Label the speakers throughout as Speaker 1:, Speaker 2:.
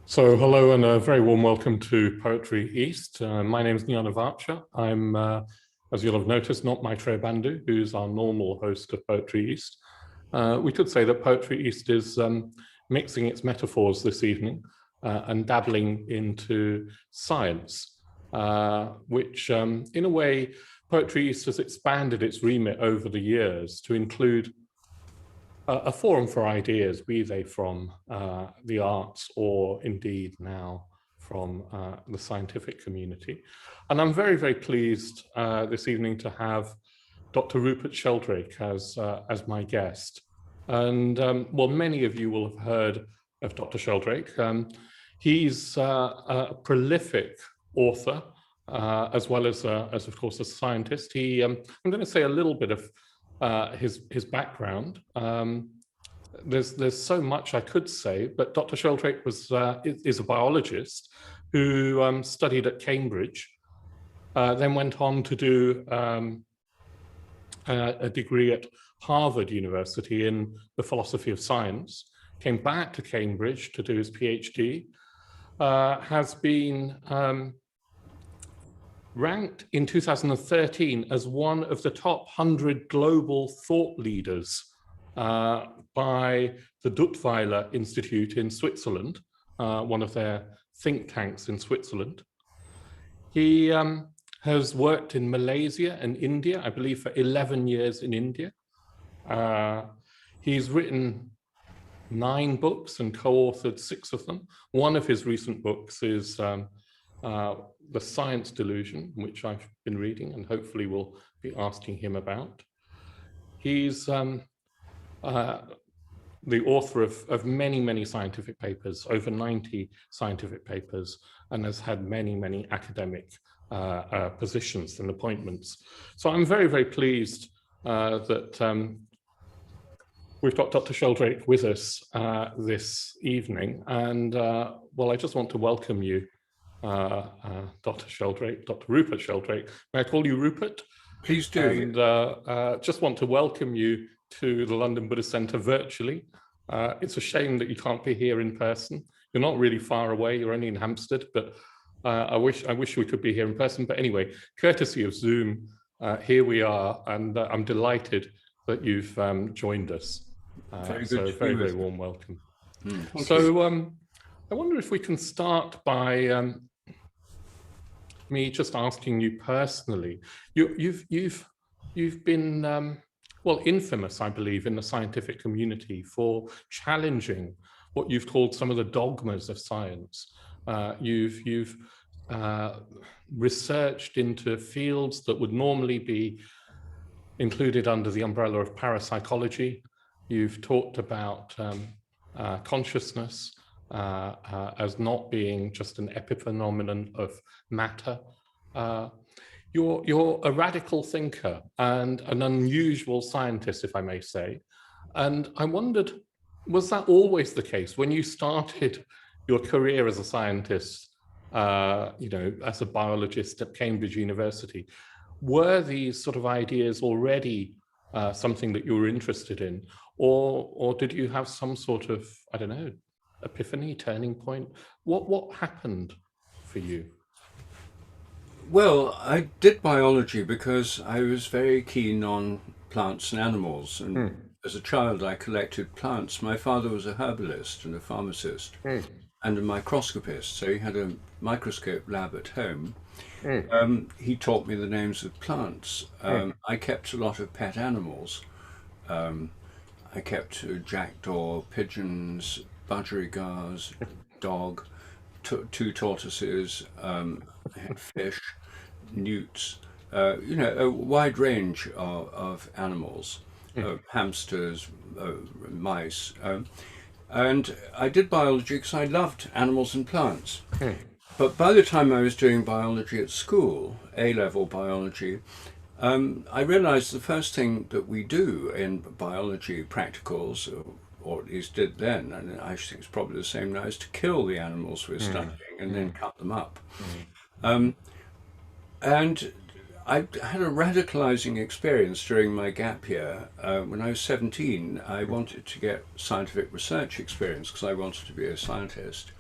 Speaker 1: So hello and a very warm welcome to Poetry East. My name is Jnanavaca. I'm, as you'll have noticed, not Maitreya Bandhu, who's our normal host of Poetry East. We could say that Poetry East is mixing its metaphors this evening and dabbling into science, which in a way, Poetry East has expanded its remit over the years to include a forum for ideas, be they from the arts or indeed now from the scientific community. And I'm very, very pleased this evening to have Dr. Rupert Sheldrake as my guest. And well, many of you will have heard of Dr. Sheldrake. He's a prolific author, as well as of course, a scientist. I'm going to say a little bit of his background. There's so much I could say, but Dr. Sheldrake is a biologist who studied at Cambridge, then went on to do a degree at Harvard University in the philosophy of science, came back to Cambridge to do his PhD, has been ranked in 2013 as one of the top 100 global thought leaders by the Duttweiler Institute in Switzerland, one of their think tanks in Switzerland. He has worked in Malaysia and India, I believe for 11 years in India. He's written 9 books and co-authored 6 of them. One of his recent books is The Science Delusion, which I've been reading and hopefully will be asking him about. He's the author of many, many scientific papers, over 90 scientific papers, and has had many, many academic positions and appointments. So I'm very, very pleased that we've got Dr. Sheldrake with us this evening. And well, I just want to welcome you, Dr. Sheldrake, Dr. Rupert Sheldrake. May I call you Rupert?
Speaker 2: Please do.
Speaker 1: And just want to welcome you to the London Buddhist Centre virtually. It's a shame that you can't be here in person. You're not really far away, you're only in Hampstead, but I wish we could be here in person. But anyway, courtesy of Zoom, here we are, and I'm delighted that you've joined us.
Speaker 2: Very
Speaker 1: so
Speaker 2: good.
Speaker 1: Very, very warm welcome.
Speaker 2: So,
Speaker 1: I wonder if we can start by me just asking you personally. You've been well, infamous, I believe, in the scientific community for challenging what you've called some of the dogmas of science. You've researched into fields that would normally be included under the umbrella of parapsychology. You've talked about consciousness as not being just an epiphenomenon of matter. You're a radical thinker and an unusual scientist, if I may say. And I wondered, was that always the case when you started your career as a scientist, as a biologist at Cambridge University? Were these sort of ideas already something that you were interested in? Or did you have some sort of, I don't know, epiphany, turning point? What happened for you?
Speaker 2: well, I did biology because I was very keen on plants and animals. And as a child, I collected plants. My father was a herbalist and a pharmacist and a microscopist. So he had a microscope lab at home. He taught me the names of plants. I kept a lot of pet animals. I kept jackdaw, pigeons, budgerigars, dog, 2 tortoises, I had fish, newts, a wide range of animals, hamsters, mice. And I did biology because I loved animals and plants. But by the time I was doing biology at school, A-level biology, I realized the first thing that we do in biology practicals, or at least did then, and I think it's probably the same now, is to kill the animals we're studying and then cut them up. And I had a radicalizing experience during my gap year. When I was 17, I wanted to get scientific research experience because I wanted to be a scientist.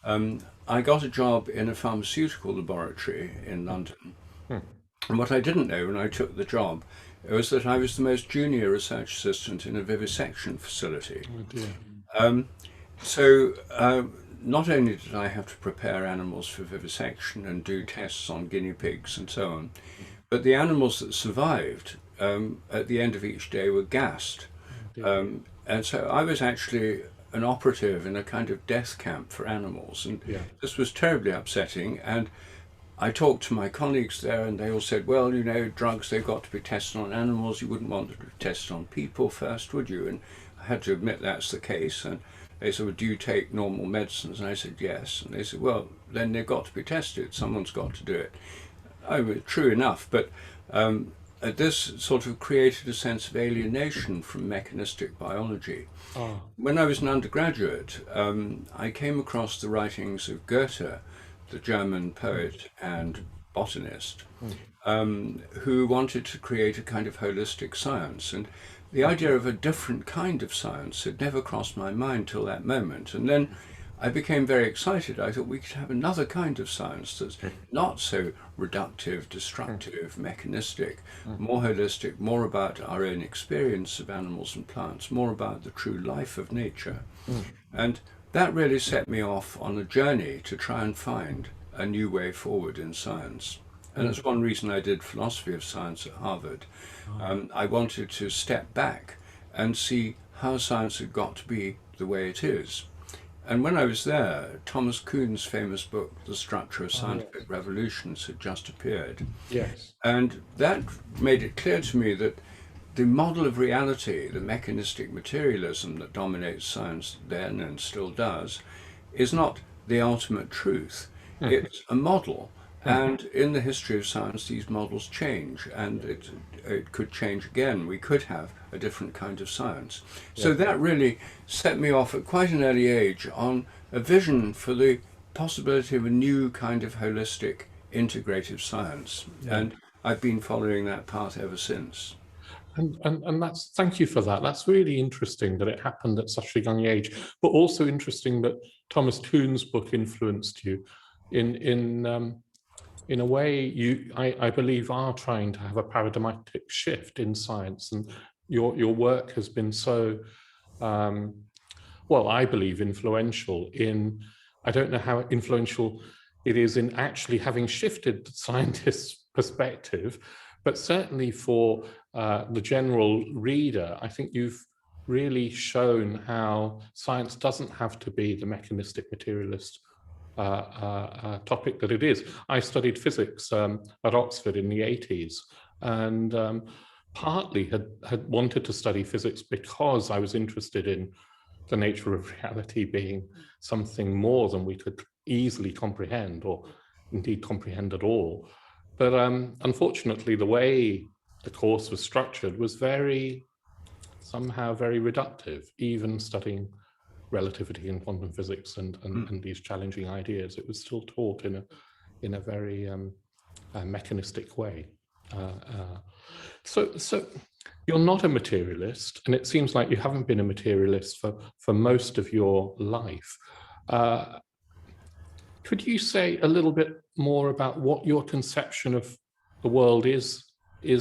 Speaker 2: I got a job in a pharmaceutical laboratory in London. And what I didn't know when I took the job was that I was the most junior research assistant in a vivisection facility.
Speaker 1: Oh dear.
Speaker 2: So not only did I have to prepare animals for vivisection and do tests on guinea pigs and so on, but the animals that survived at the end of each day were gassed. And so I was actually an operative in a kind of death camp for animals. And this was terribly upsetting. And I talked to my colleagues there, and they all said, well, you know, drugs, they've got to be tested on animals. You wouldn't want them to be tested on people first, would you? And I had to admit that's the case. And they said, well, do you take normal medicines? And I said, yes. And they said, well, then they've got to be tested. Someone's got to do it. True enough, but this sort of created a sense of alienation from mechanistic biology. When I was an undergraduate, I came across the writings of Goethe, the German poet and botanist, who wanted to create a kind of holistic science. And the idea of a different kind of science had never crossed my mind till that moment. And then I became very excited. I thought we could have another kind of science that's not so reductive, destructive, mechanistic, more holistic, more about our own experience of animals and plants, more about the true life of nature. And that really set me off on a journey to try and find a new way forward in science. And that's one reason I did philosophy of science at Harvard. I wanted to step back and see how science had got to be the way it is. And when I was there, Thomas Kuhn's famous book, The Structure of Scientific Revolutions, had just appeared.
Speaker 1: Yes.
Speaker 2: And that made it clear to me that the model of reality, the mechanistic materialism that dominates science then and still does, is not the ultimate truth. It's a model. And in the history of science, these models change, and it could change again. We could have a different kind of science. So that really set me off at quite an early age on a vision for the possibility of a new kind of holistic, integrative science. And I've been following that path ever since.
Speaker 1: And that's, thank you for that. That's really interesting that it happened at such a young age, but also interesting that Thomas Kuhn's book influenced you in a way. I believe, are trying to have a paradigmatic shift in science, and your work has been so, well, I believe influential in, I don't know how influential it is in actually having shifted the scientist's perspective, but certainly for the general reader, I think you've really shown how science doesn't have to be the mechanistic materialist topic that it is. I studied physics at Oxford in the 80s, and partly had wanted to study physics because I was interested in the nature of reality being something more than we could easily comprehend, or indeed comprehend at all. But unfortunately, the way the course was structured was somehow very reductive, even studying relativity and quantum physics and these challenging ideas. It was still taught in a very mechanistic way. So you're not a materialist, and it seems like you haven't been a materialist for most of your life. Could you say a little bit more about what your conception of the world is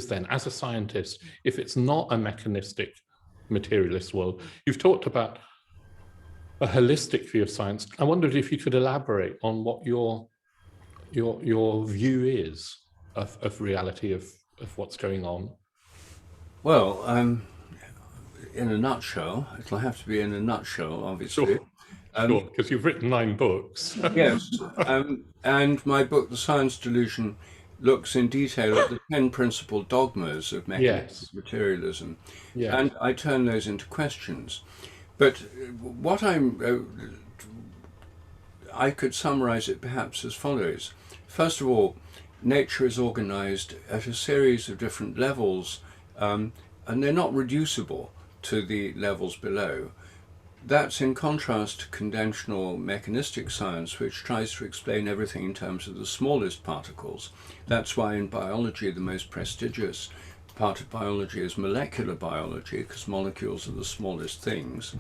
Speaker 1: then, as a scientist, if it's not a mechanistic materialist world? You've talked about a holistic view of science. I wondered if you could elaborate on what your view is of reality, of what's going on.
Speaker 2: Well, in a nutshell, it'll have to be in a nutshell, obviously.
Speaker 1: Sure, because you've written 9 books.
Speaker 2: Yes, and my book, The Science Delusion, looks in detail at the 10 principal dogmas of mechanistic materialism, and I turn those into questions. But what I could summarize it perhaps as follows. First of all, nature is organized at a series of different levels, and they're not reducible to the levels below. That's in contrast to conventional mechanistic science, which tries to explain everything in terms of the smallest particles. That's why in biology, the most prestigious part of biology is molecular biology, because molecules are the smallest things.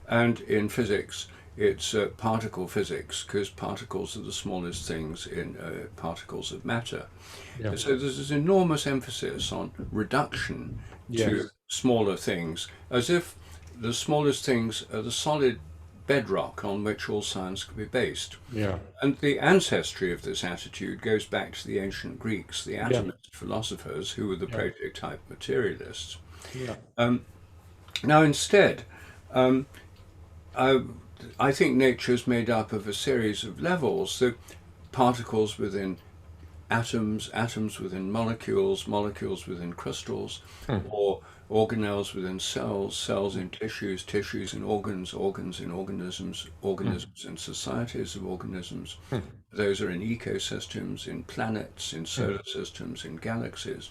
Speaker 2: And in physics, it's particle physics, because particles are the smallest things in particles of matter. Yeah. So there's this enormous emphasis on reduction to smaller things, as if the smallest things are the solid bedrock on which all science can be based.
Speaker 1: Yeah.
Speaker 2: And the ancestry of this attitude goes back to the ancient Greeks, the atomist philosophers, who were the prototype materialists. Yeah. Now, instead, I think nature is made up of a series of levels. So particles within atoms, atoms within molecules, molecules within crystals, or organelles within cells, cells in tissues, tissues in organs, organs in organisms, organisms in societies of organisms. Those are in ecosystems, in planets, in solar systems, in galaxies.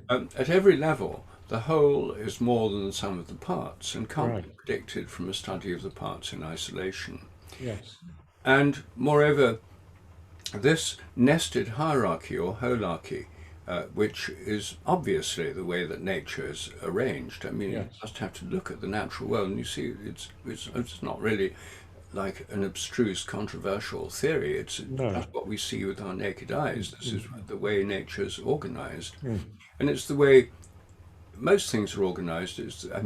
Speaker 2: At every level, the whole is more than the sum of the parts and can't be predicted from a study of the parts in isolation.
Speaker 1: Yes.
Speaker 2: And moreover, this nested hierarchy or holarchy, which is obviously the way that nature is arranged. I mean, you just have to look at the natural world and you see it's not really like an abstruse, controversial theory. It's just what we see with our naked eyes. This is the way nature is organized. And it's the way most things are organized. It's at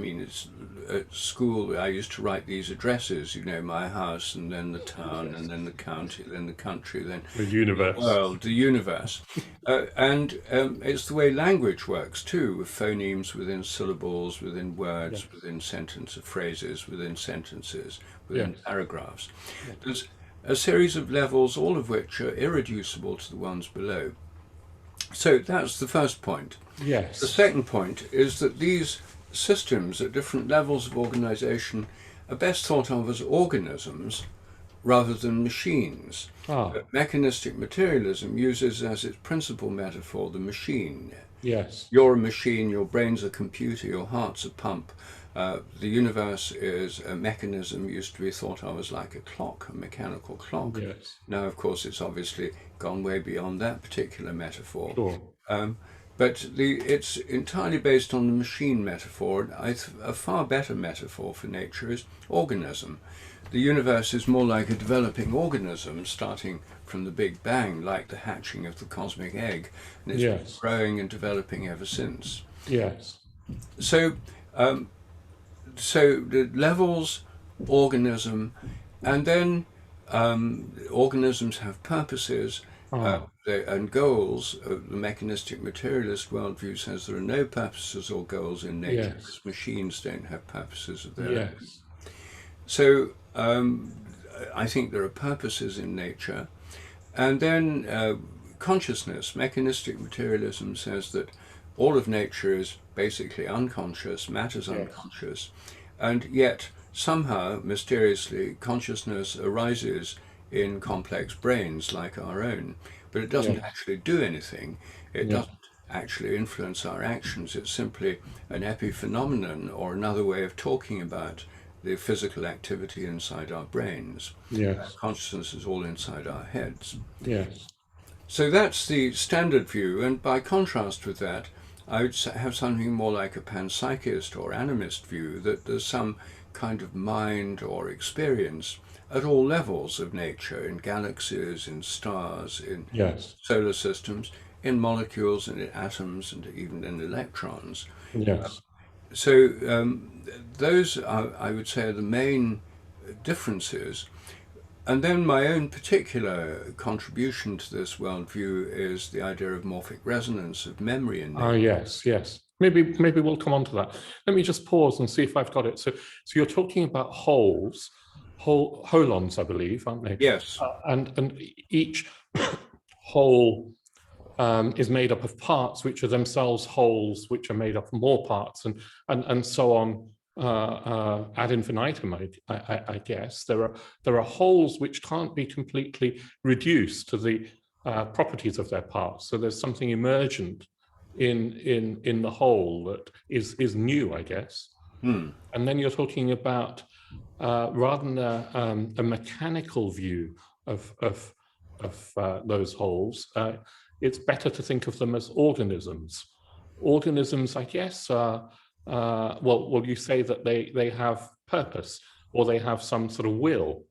Speaker 2: school I used to write these addresses, my house, and then the town, and then the county, then the country, then
Speaker 1: the universe,
Speaker 2: the world, the universe. And it's the way language works too, with phonemes within syllables, within words, within sentences, phrases, within sentences, within paragraphs. There's a series of levels, all of which are irreducible to the ones below. So that's the first point.
Speaker 1: Yes.
Speaker 2: The second point is that these systems at different levels of organization are best thought of as organisms rather than machines. Mechanistic materialism uses as its principal metaphor the machine.
Speaker 1: Yes.
Speaker 2: You're a machine, your brain's a computer, your heart's a pump. The universe is a mechanism, used to be thought of as like a clock, a mechanical clock.
Speaker 1: Yes.
Speaker 2: Now, of course, it's obviously gone way beyond that particular metaphor.
Speaker 1: Sure.
Speaker 2: But it's entirely based on the machine metaphor. A far better metaphor for nature is organism. The universe is more like a developing organism, starting from the Big Bang, like the hatching of the cosmic egg, and it's been growing and developing ever since.
Speaker 1: Yes.
Speaker 2: So the levels, organism, and then organisms have purposes and goals. The mechanistic materialist worldview says there are no purposes or goals in nature because machines don't have purposes of their own. So I think there are purposes in nature. And then consciousness, mechanistic materialism says that all of nature is basically unconscious, matter's unconscious, and yet somehow, mysteriously, consciousness arises in complex brains like our own, but it doesn't actually do anything. It doesn't actually influence our actions. It's simply an epiphenomenon, or another way of talking about the physical activity inside our brains. Consciousness is all inside our heads. So that's the standard view, and by contrast with that, I would have something more like a panpsychist or animist view, that there's some kind of mind or experience at all levels of nature, in galaxies, in stars, in solar systems, in molecules and in atoms, and even in electrons. So those are, I would say, are the main differences. And then my own particular contribution to this worldview is the idea of morphic resonance, of memory in nature.
Speaker 1: Yes. Maybe we'll come on to that. Let me just pause and see if I've got it. So you're talking about holons, I believe, aren't they?
Speaker 2: Yes.
Speaker 1: And each whole is made up of parts, which are themselves wholes, which are made up of more parts, and so on. Ad infinitum, I guess. There are wholes which can't be completely reduced to the properties of their parts. So there's something emergent in the whole that is new, I guess. And then you're talking about rather than a mechanical view of those wholes, it's better to think of them as organisms. Organisms, I guess, well, you say that they have purpose, or they have some sort of will.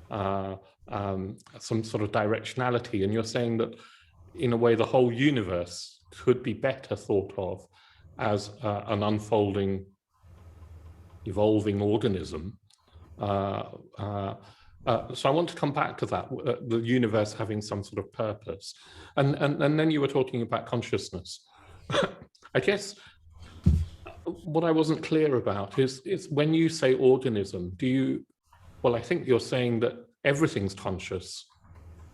Speaker 1: some sort of directionality. And you're saying that, in a way, the whole universe could be better thought of as an unfolding, evolving organism. So I want to come back to that, the universe having some sort of purpose. And then you were talking about consciousness. I guess what I wasn't clear about is when you say organism, well, I think you're saying that everything's conscious,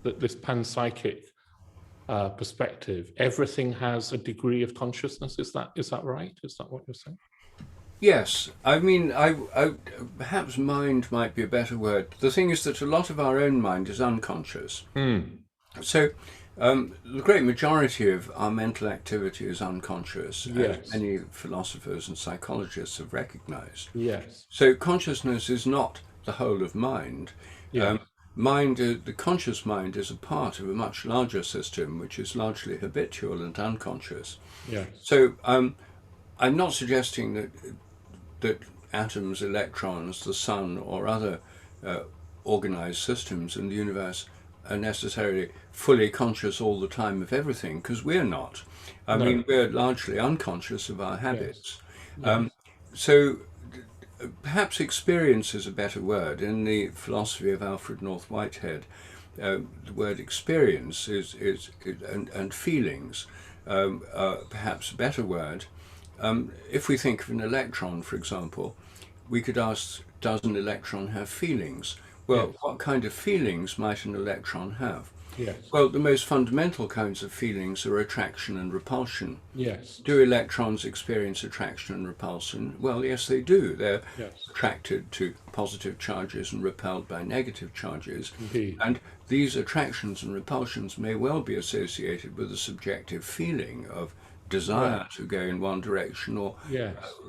Speaker 1: that this panpsychic perspective, everything has a degree of consciousness. Is that right? Is that what you're saying?
Speaker 2: Yes, I mean, I perhaps mind might be a better word. The thing is that a lot of our own mind is unconscious. So the great majority of our mental activity is unconscious, as many philosophers and psychologists have recognized.
Speaker 1: Yes.
Speaker 2: So consciousness is not the whole of mind. The conscious mind is a part of a much larger system, which is largely habitual and unconscious.
Speaker 1: Yes.
Speaker 2: So I'm not suggesting that atoms, electrons, the sun, or other organized systems in the universe are necessarily fully conscious all the time of everything, because we're not. I mean, we're largely unconscious of our habits. Yes. So perhaps experience is a better word. In the philosophy of Alfred North Whitehead, the word experience and feelings are perhaps a better word. If we think of an electron, for example, we could ask, does an electron have feelings? Well, what kind of feelings might an electron have?
Speaker 1: Yes.
Speaker 2: Well, the most fundamental kinds of feelings are attraction and repulsion.
Speaker 1: Yes.
Speaker 2: Do electrons experience attraction and repulsion? Well, yes, they do. They're attracted to positive charges and repelled by negative charges.
Speaker 1: Indeed.
Speaker 2: And these attractions and repulsions may well be associated with a subjective feeling of desire to go in one direction, or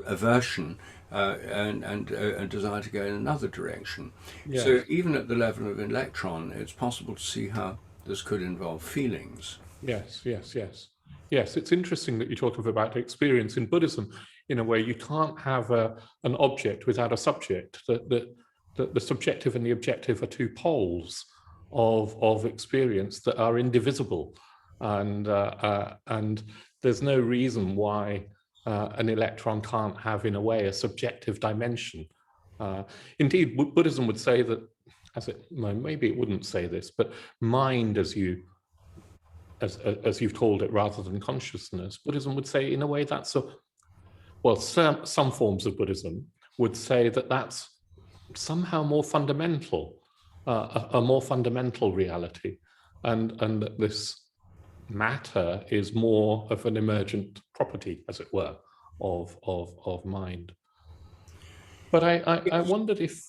Speaker 2: aversion and desire to go in another direction. Yes. So even at the level of an electron, it's possible to see how this could involve feelings.
Speaker 1: Yes. It's interesting that you talk about experience. In Buddhism, in a way, you can't have an object without a subject. The subjective and the objective are two poles of experience that are indivisible, and there's no reason why an electron can't have, in a way, a subjective dimension. Indeed, Buddhism would say that, maybe it wouldn't say this, but mind, as you've called it, rather than consciousness, Buddhism would say, in a way, that's some forms of Buddhism would say that that's somehow more fundamental, a more fundamental reality, and that this matter is more of an emergent property, as it were, of mind. But I wondered if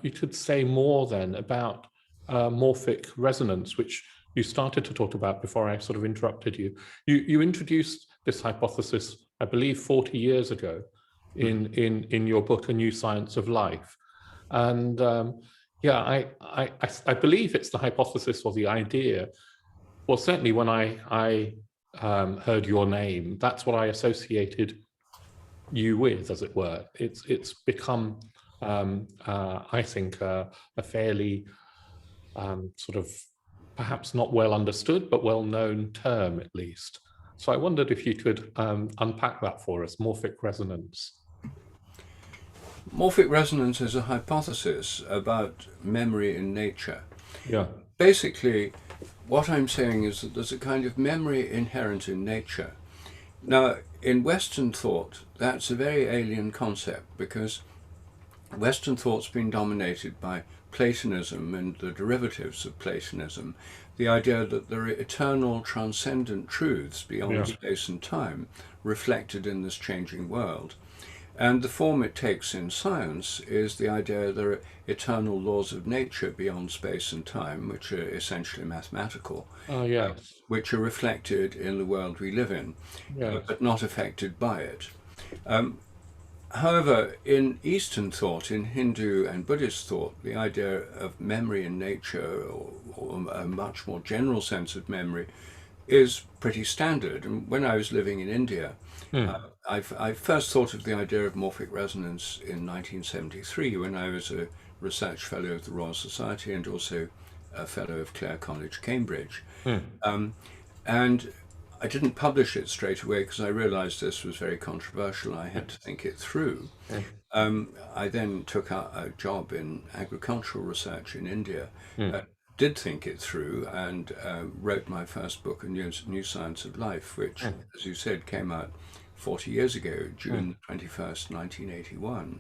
Speaker 1: you could say more then about morphic resonance, which you started to talk about before I sort of interrupted you. You introduced this hypothesis, I believe, 40 years ago in your book, A New Science of Life. And I believe it's the hypothesis or the idea. Well, certainly when I heard your name, that's what I associated you with, as it were. It's become, I think, a fairly sort of perhaps not well understood, but well-known term, at least. So I wondered if you could unpack that for us, morphic resonance.
Speaker 2: Morphic resonance is a hypothesis about memory in nature.
Speaker 1: Yeah.
Speaker 2: Basically, what I'm saying is that there's a kind of memory inherent in nature. Now, in Western thought, that's a very alien concept, because Western thought's been dominated by Platonism and the derivatives of Platonism, the idea that there are eternal, transcendent truths beyond space and time reflected in this changing world. And the form it takes in science is the idea there are eternal laws of nature beyond space and time, which are essentially mathematical, which are reflected in the world we live in, but not affected by it. However, in Eastern thought, in Hindu and Buddhist thought, the idea of memory in nature, or a much more general sense of memory, is pretty standard. And when I was living in India, I first thought of the idea of morphic resonance in 1973, when I was a Research Fellow of the Royal Society and also a Fellow of Clare College, Cambridge. And I didn't publish it straight away because I realized this was very controversial. I had to think it through. I then took out a job in agricultural research in India, did think it through, and wrote my first book, A New Science of Life, which, as you said, came out 40 years ago, June 21st, 1981.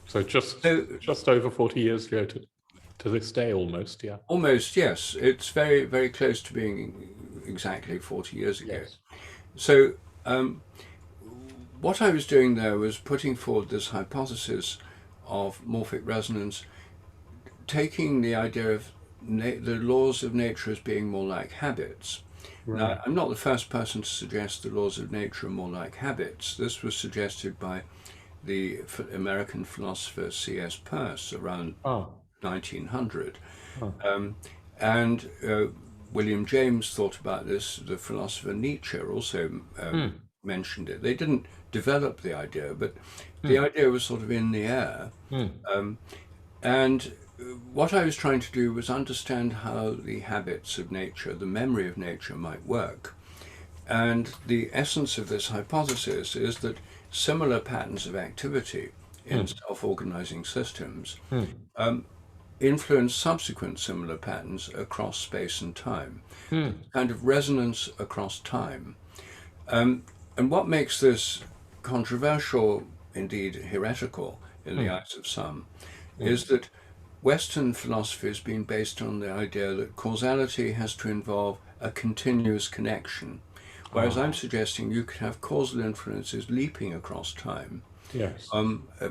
Speaker 1: So just over 40 years ago to this day, almost, yeah.
Speaker 2: Almost, yes. It's very, very close to being exactly 40 years ago.
Speaker 1: Yes.
Speaker 2: So what I was doing there was putting forward this hypothesis of morphic resonance, taking the idea of the laws of nature as being more like habits.
Speaker 1: Right.
Speaker 2: Now, I'm not the first person to suggest the laws of nature are more like habits. This was suggested by the American philosopher C.S. Peirce around 1900. And William James thought about this. The philosopher Nietzsche also mentioned it. They didn't develop the idea, but the idea was sort of in the air. And what I was trying to do was understand how the habits of nature, the memory of nature, might work. And the essence of this hypothesis is that similar patterns of activity in self-organizing systems influence subsequent similar patterns across space and time, kind of resonance across time. And what makes this controversial, indeed heretical in the eyes of some, is that Western philosophy has been based on the idea that causality has to involve a continuous connection, whereas I'm suggesting you could have causal influences leaping across time.
Speaker 1: Yes.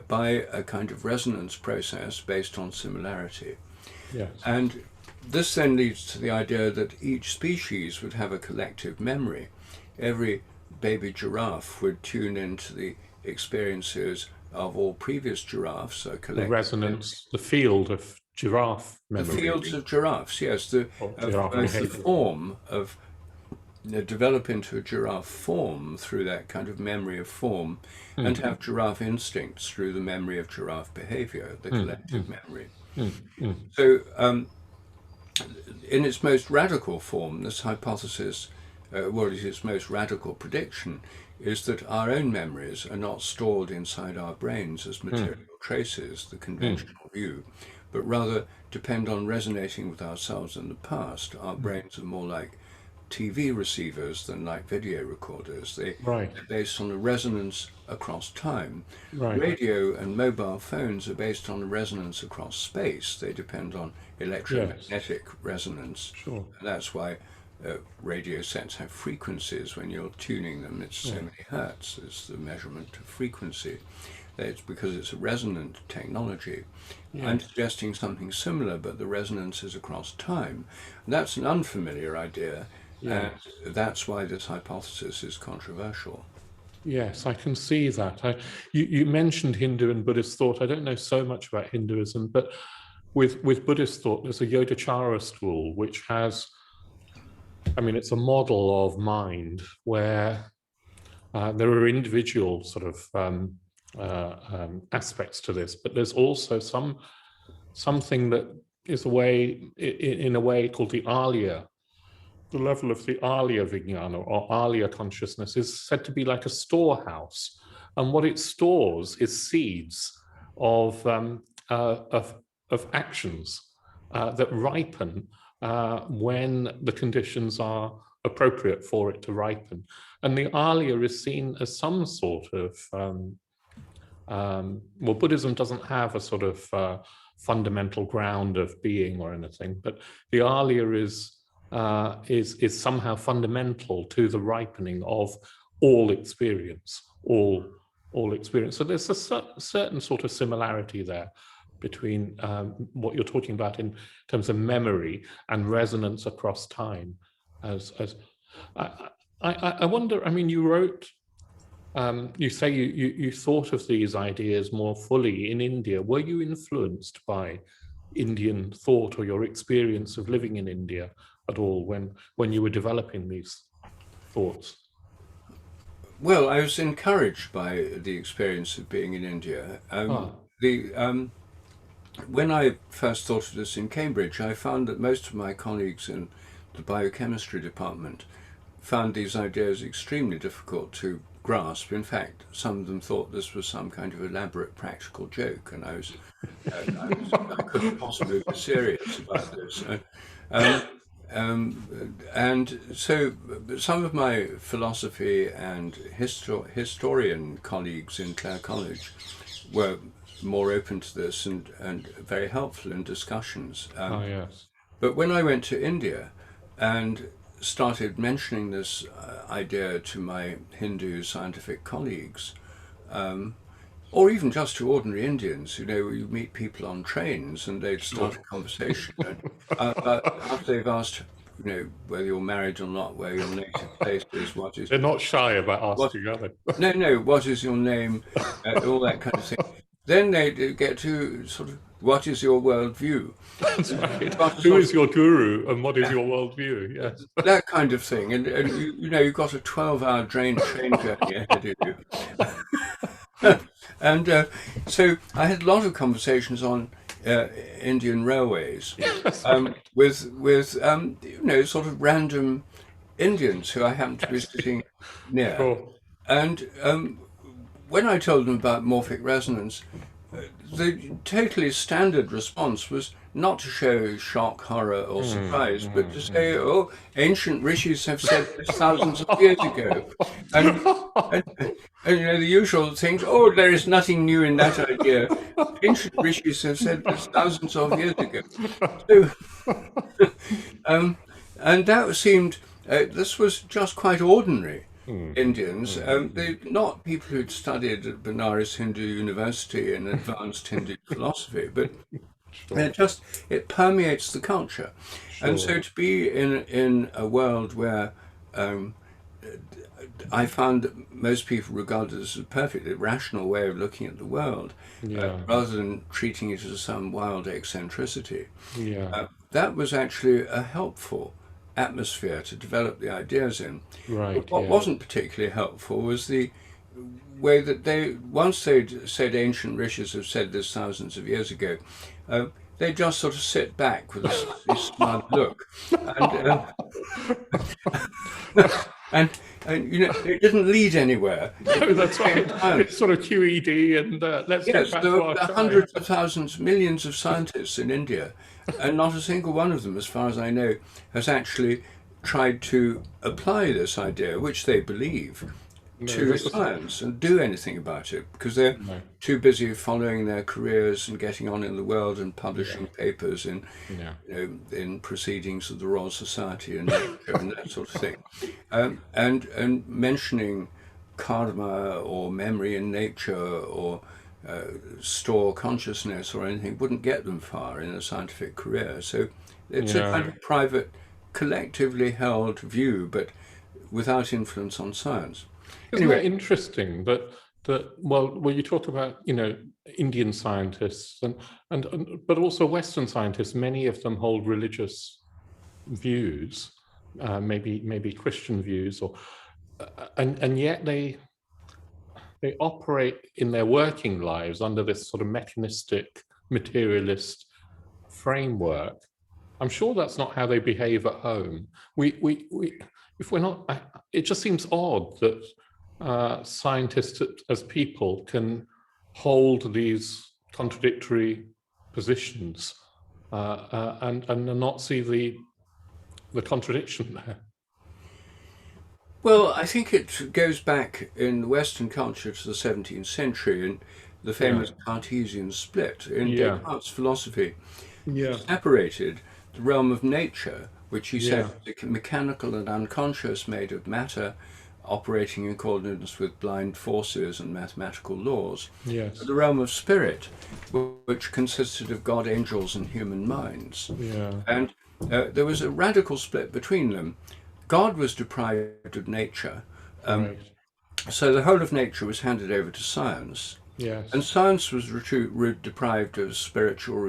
Speaker 2: By a kind of resonance process based on similarity.
Speaker 1: Yes.
Speaker 2: And this then leads to the idea that each species would have a collective memory. Every baby giraffe would tune into the experiences of all previous giraffes. So
Speaker 1: the resonance, the field of giraffe memory.
Speaker 2: The fields of giraffes, yes. The form of develop into a giraffe form through that kind of memory of form, and have giraffe instincts through the memory of giraffe behavior, the collective memory. So in its most radical form, this hypothesis, its most radical prediction, is that our own memories are not stored inside our brains as material traces, the conventional view, but rather depend on resonating with ourselves in the past. Our brains are more like TV receivers than like video recorders. They're based on a resonance across time. Radio and mobile phones are based on a resonance across space. They depend on electromagnetic resonance. And that's why radio sets have frequencies. When you're tuning them, it's so many hertz. It's the measurement of frequency. It's because it's a resonant technology. I'm suggesting something similar, but the resonance is across time. And that's an unfamiliar idea. And that's why this hypothesis is controversial.
Speaker 1: Yes, I can see that. You mentioned Hindu and Buddhist thought. I don't know so much about Hinduism, but with Buddhist thought, there's a Yogacara school, which has, it's a model of mind where there are individual sort of aspects to this, but there's also something that is in a way called the Alaya. The level of the Alaya Vijnana or Alaya consciousness is said to be like a storehouse, and what it stores is seeds of actions that ripen when the conditions are appropriate for it to ripen. And the Alaya is seen as some sort of Buddhism doesn't have a sort of fundamental ground of being or anything, but the Alaya is somehow fundamental to the ripening of all experience, all experience. So there's a certain sort of similarity there between what you're talking about in terms of memory and resonance across time. I wonder. You wrote. You say you thought of these ideas more fully in India. Were you influenced by Indian thought or your experience of living in India at all when you were developing these thoughts?
Speaker 2: Well, I was encouraged by the experience of being in India. when I first thought of this in Cambridge, I found that most of my colleagues in the biochemistry department found these ideas extremely difficult to grasp. In fact, some of them thought this was some kind of elaborate practical joke, and I couldn't possibly be serious about this. And so some of my philosophy and historian colleagues in Clare College were more open to this and very helpful in discussions.
Speaker 1: Yes.
Speaker 2: But when I went to India and started mentioning this idea to my Hindu scientific colleagues, or even just to ordinary Indians, you meet people on trains and they'd start a conversation. After they've asked, whether you're married or not, where your native place is, what is...
Speaker 1: They're not shy about asking, are they?
Speaker 2: No, what is your name, all that kind of thing. Then they get to sort of, what is your worldview?
Speaker 1: That's right. Who is your guru and what is your worldview? Yes.
Speaker 2: That kind of thing. And you've got a 12-hour train journey ahead of you. And so I had a lot of conversations on Indian railways with sort of random Indians who I happened to be sitting near.
Speaker 1: Sure.
Speaker 2: And when I told them about morphic resonance, the totally standard response was not to show shock, horror, or surprise, but to say, "Oh, ancient rishis have said this thousands of years ago," and the usual things. "Oh, there is nothing new in that idea. Ancient rishis have said this thousands of years ago." So, and that seemed this was just quite ordinary. Indians, they're not people who'd studied at Benares Hindu University in advanced Hindu philosophy, but it permeates the culture. Sure. And so to be in a world where I found that most people regard this as a perfectly rational way of looking at the world, rather than treating it as some wild eccentricity. That was actually a helpful atmosphere to develop the ideas in.
Speaker 1: Right.
Speaker 2: But what wasn't particularly helpful was the way that once they'd said ancient rishis have said this thousands of years ago, they just sort of sit back with a smug look. And it didn't lead anywhere.
Speaker 1: No, that's right. It's sort of QED and let's get back to our
Speaker 2: there are hundreds of thousands, millions of scientists in India, and not a single one of them, as far as I know, has actually tried to apply this idea, which they believe, to science and do anything about it, because they're too busy following their careers and getting on in the world and publishing papers in proceedings of the Royal Society and that sort of thing, and mentioning karma or memory in nature or store consciousness or anything wouldn't get them far in a scientific career. So it's a kind of private, collectively held view, but without influence on science.
Speaker 1: Isn't it interesting that you talk about Indian scientists and but also Western scientists, many of them hold religious views, maybe Christian views, and yet they operate in their working lives under this sort of mechanistic, materialist framework. I'm sure that's not how they behave at home. If we're not, it just seems odd that scientists as people can hold these contradictory positions and not see the contradiction there.
Speaker 2: Well, I think it goes back in Western culture to the 17th century and the famous Cartesian split. In Descartes' philosophy, separated the realm of nature, which he said was mechanical and unconscious, made of matter, operating in accordance with blind forces and mathematical laws. The realm of spirit, which consisted of God, angels, and human minds. And there was a radical split between them. God was deprived of nature, so the whole of nature was handed over to science. And science was deprived of spiritual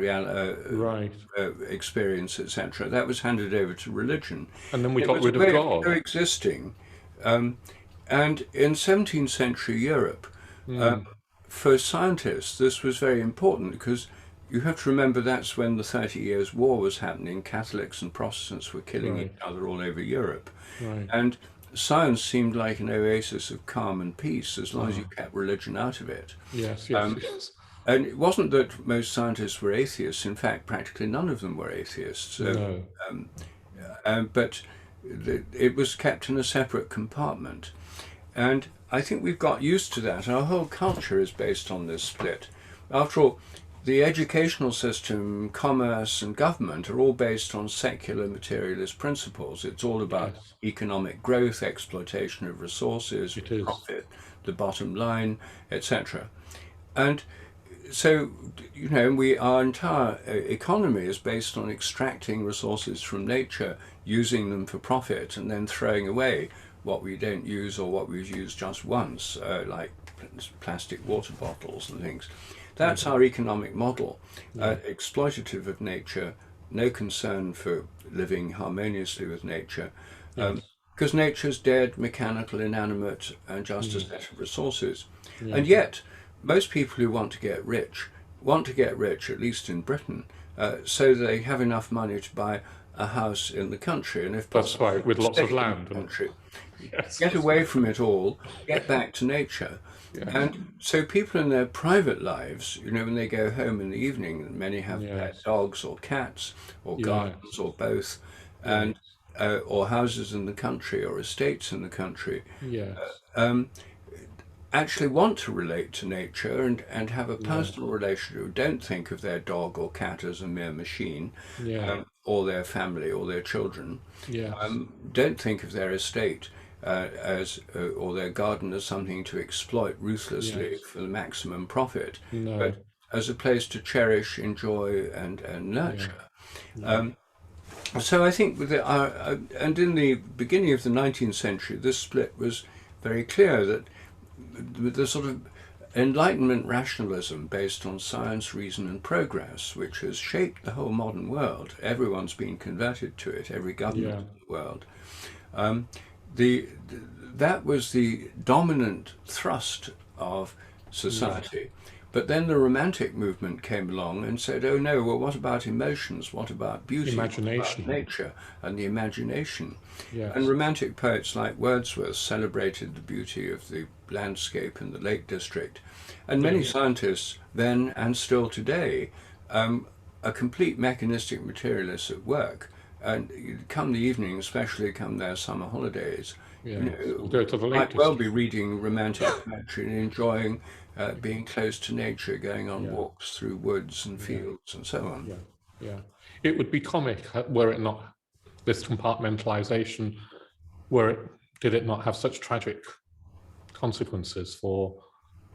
Speaker 2: experience, etc. That was handed over to religion.
Speaker 1: And then we got rid of God.
Speaker 2: Coexisting. And in 17th century Europe, for scientists, this was very important because you have to remember that's when the 30 Years' War was happening. Catholics and Protestants were killing each other all over Europe. And science seemed like an oasis of calm and peace as long as you kept religion out of it.
Speaker 1: Yes.
Speaker 2: And it wasn't that most scientists were atheists. In fact, practically none of them were atheists.
Speaker 1: No.
Speaker 2: But it was kept in a separate compartment. And I think we've got used to that. Our whole culture is based on this split. After all, the educational system, commerce, and government are all based on secular materialist principles. It's all about economic growth, exploitation of resources, profit, the bottom line, etc. And so, you know, our entire economy is based on extracting resources from nature, using them for profit, and then throwing away what we don't use or what we've used just once, like plastic water bottles and things. That's our economic model, exploitative of nature, no concern for living harmoniously with nature, because nature's dead, mechanical, inanimate, and just a set of resources. And yet, most people who want to get rich, at least in Britain, so they have enough money to buy a house in the country, and if possible,
Speaker 1: that's right, with lots of land.
Speaker 2: Country. Get away from it all, get back to nature. And so people in their private lives, you know, when they go home in the evening, many have pet dogs or cats or gardens or both, and or houses in the country or estates in the country, actually want to relate to nature and have a personal relationship, don't think of their dog or cat as a mere machine, or their family or their children, don't think of their estate as or their garden as something to exploit ruthlessly for the maximum profit, but as a place to cherish, enjoy, and nurture. So I think with and in the beginning of the 19th century, this split was very clear, that the sort of Enlightenment rationalism based on science, reason, and progress, which has shaped the whole modern world. Everyone's been converted to it, every government in the world. That was the dominant thrust of society. But then the Romantic movement came along and said, oh no, well, what about emotions? What about beauty?
Speaker 1: Imagination.
Speaker 2: What about nature and the imagination?
Speaker 1: Yes.
Speaker 2: And Romantic poets like Wordsworth celebrated the beauty of the landscape in the Lake District. And many scientists then and still today are complete mechanistic materialists at work. And come the evening, especially come their summer holidays, you know,
Speaker 1: we'll go to the Lake
Speaker 2: might well
Speaker 1: District.
Speaker 2: be reading Romantic poetry and enjoying being close to nature, going on walks through woods and fields and so on.
Speaker 1: It would be comic were it not this compartmentalization, did it not have such tragic consequences for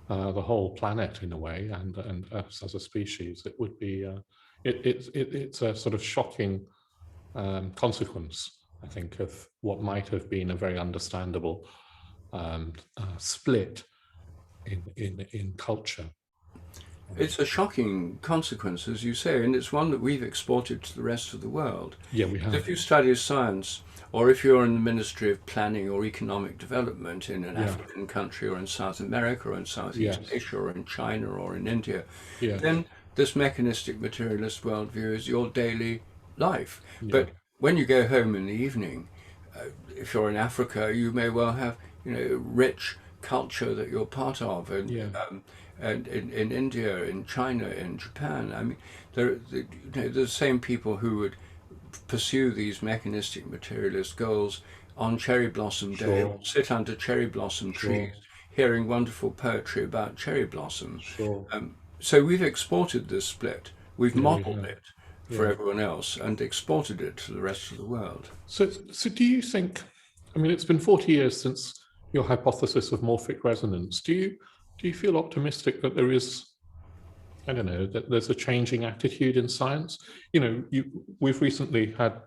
Speaker 1: the whole planet in a way, and us as a species. It would be it's a sort of shocking consequence, I think, of what might have been a very understandable split in culture.
Speaker 2: It's a shocking consequence, as you say, and it's one that we've exported to the rest of the world.
Speaker 1: Yeah, we have.
Speaker 2: If you study science, or if you're in the Ministry of Planning or Economic Development in an African country, or in South America, or in Southeast Asia, or in China, or in India, then this mechanistic materialist worldview is your daily life. But when you go home in the evening, if you're in Africa, you may well have, you know, rich culture that you're part of, and in India, in China, in Japan. I mean, they're the same people who would pursue these mechanistic materialist goals on cherry blossom day, or sit under cherry blossom trees, hearing wonderful poetry about cherry blossom. So we've exported this split. We've modeled it for everyone else and exported it to the rest of the world.
Speaker 1: So do you think, I mean, it's been 40 years since your hypothesis of morphic resonance. Do you feel optimistic that there is, I don't know, that there's a changing attitude in science? You know, we've recently had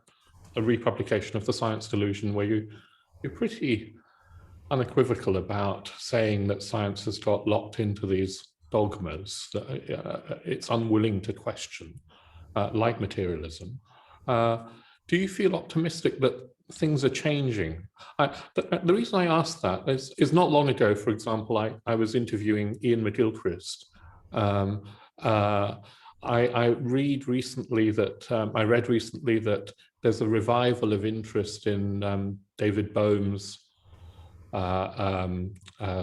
Speaker 1: a republication of The Science Delusion, where you're pretty unequivocal about saying that science has got locked into these dogmas that it's unwilling to question, like materialism. Do you feel optimistic that things are changing? The reason I asked that is not long ago, for example, I was interviewing Ian McGilchrist I read recently that there's a revival of interest in David Bohm's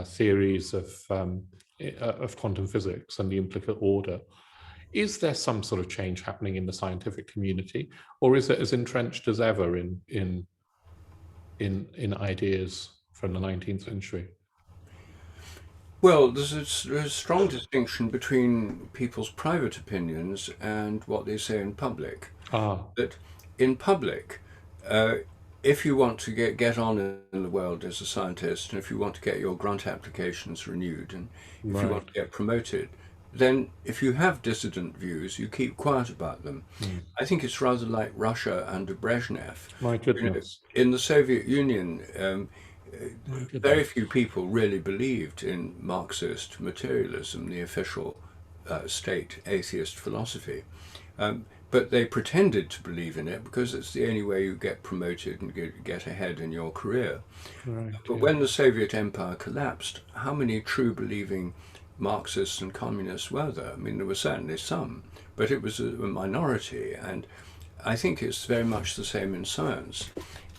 Speaker 1: theories of quantum physics and the implicate order. Is there some sort of change happening in the scientific community, or is it as entrenched as ever in ideas from the 19th century?
Speaker 2: Well, there's a strong distinction between people's private opinions and what they say in public. That in public, if you want to get on in the world as a scientist, and if you want to get your grant applications renewed, and if you want to get promoted, then if you have dissident views, you keep quiet about them. I think it's rather like Russia under Brezhnev.
Speaker 1: My goodness.
Speaker 2: In the Soviet Union, very few people really believed in Marxist materialism, the official state atheist philosophy. But they pretended to believe in it because it's the only way you get promoted and get ahead in your career. But when the Soviet Empire collapsed, how many true believing Marxists and communists were there? I mean, there were certainly some, but it was a minority. And I think it's very much the same in science.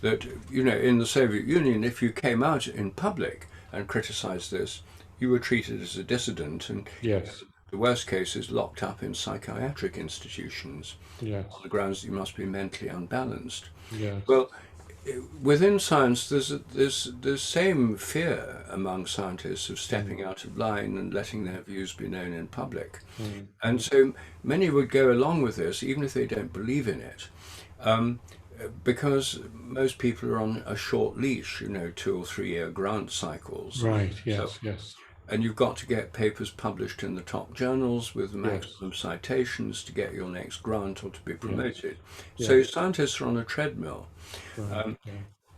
Speaker 2: That, in the Soviet Union, if you came out in public and criticized this, you were treated as a dissident, and the worst case is locked up in psychiatric institutions on the grounds that you must be mentally unbalanced. Well, within science, there's the same fear among scientists of stepping out of line and letting their views be known in public. And so many would go along with this, even if they don't believe in it. Because most people are on a short leash, 2 or 3 year grant cycles.
Speaker 1: Yes.
Speaker 2: And you've got to get papers published in the top journals with maximum citations to get your next grant or to be promoted. So scientists are on a treadmill.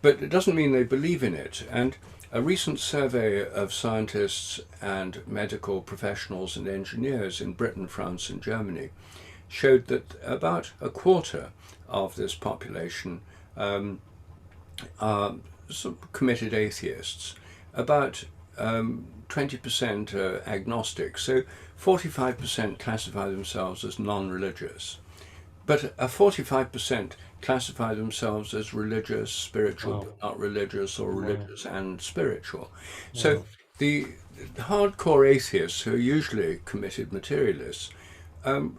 Speaker 2: But it doesn't mean they believe in it. And a recent survey of scientists and medical professionals and engineers in Britain, France, and Germany showed that about a quarter of this population are sort of committed atheists. About 20% are agnostic, so 45% classify themselves as non-religious. But 45% classify themselves as religious, spiritual, but not religious, or religious and spiritual. So the hardcore atheists, who are usually committed materialists, are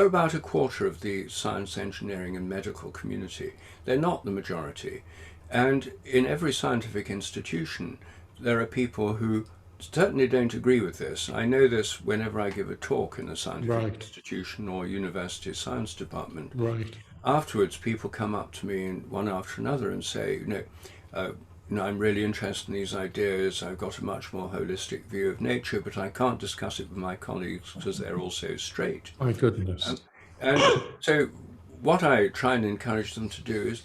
Speaker 2: about a quarter of the science, engineering, and medical community. They're not the majority. And in every scientific institution, there are people who certainly don't agree with this. I know this whenever I give a talk in a scientific institution or university science department. Afterwards, people come up to me one after another and say, I'm really interested in these ideas. I've got a much more holistic view of nature, but I can't discuss it with my colleagues because they're all so straight.
Speaker 1: My goodness.
Speaker 2: And so what I try and encourage them to do is